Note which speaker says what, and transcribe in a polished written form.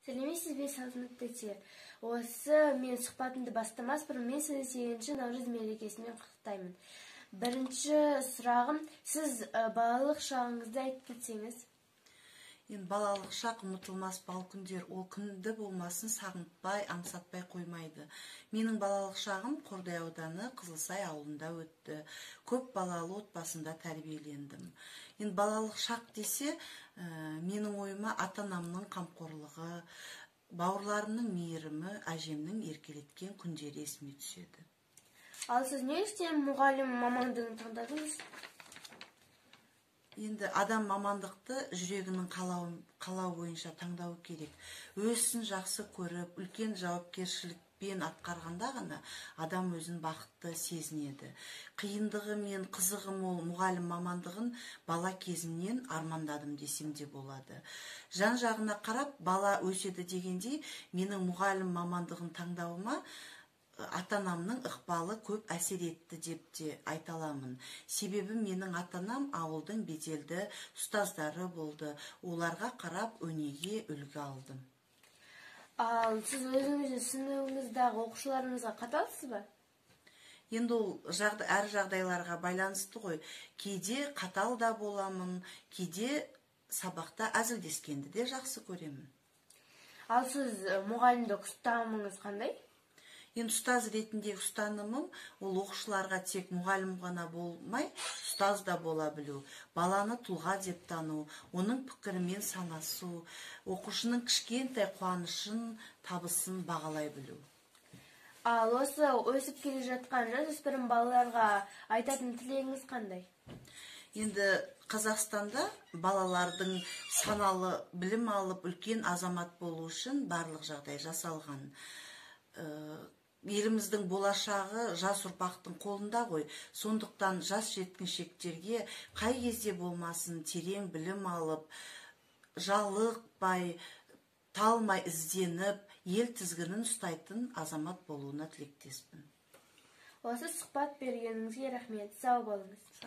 Speaker 1: Сәлеметсіз бе, салтанатты тер. Осы мен сұхбатымды бастамас бұрын мен сізді 8-ші Наурыз мерекесімен құттықтаймын. Бірінші сұрағым, сіз балалық шағыңызды айтып кетсеңіз?
Speaker 2: Енді балалық шақ ұмытылмас бал күндер, ол күнді болмасын сағынтпай, аңсатпай қоймайды. Менің балалық шағым Қордай ауданы Қызылсай ауылында өтті. Көп балалы отбасында тәрбиелендім. Енді балалық шақ десе, менің ойыма ата-анамның қамқорлығы, бауырларымның мейірімі, әжемнің еркелеткен күндері есіме түседі.
Speaker 1: Ал сіз не үшін мұғалім мамандығын таңдадыңыз?
Speaker 2: Енді адам мамандықты жүрегінің қалауы бойынша таңдауы керек. Өзін жақсы көріп, үлкен жауапкершілікпен атқарғанда ғана адам өзін бақытты сезінеді. Қиындығы мен қызығы мол мұғалім мамандығын бала кезімнен армандадым десем де болады. Жан жағына қарап, бала өседі дегендей, менің мұғалім мамандығын таңдауыма ата-анамның ықпалы көп әсер етті деп те айта аламын. Себебі менің ата-анам ауылдың беделді ұстаздары болды. Оларға қарап өнеге үлгі алдым.
Speaker 1: Ал сіз өзіңіздің сыныбыңыздағы оқушыларыңызға қаталсыз ба?
Speaker 2: Енді ол әр жағдайларға байланысты ғой. Кейде қатал да боламын, кейде сабақта әзілдескенді де жақсы көремін.
Speaker 1: Ал сіз мұғалімдік ұстанымыңыз қандай?
Speaker 2: Енді ұстаз ретіндегі ұстанымым, ол оқушыларға тек мұғалім ғана болмай, ұстаз да бола білу, баланы тұлға деп тану, оның пікірімен санасу, оқушының кішкентай қуанышын, табысын бағалай білу.
Speaker 1: Ал осы өсіп келе жатқан жасөспірім балаларға айтатын тілегіңіз қандай?
Speaker 2: Енді Қазақстанда балалардың саналы білім алып, үлкен азамат болу үшін барлық жағдай жасалған. Еліміздің болашағы жас ұрпақтың қолында ғой. Сондықтан жас жеткіншектерге қай кезде болмасын терең білім алып, жалықпай, талмай ізденіп, ел тізгінін ұстайтын азамат болуына тілектеспін.
Speaker 1: Осы сұхбат бергеніңізге рахмет. Сау болыңыз.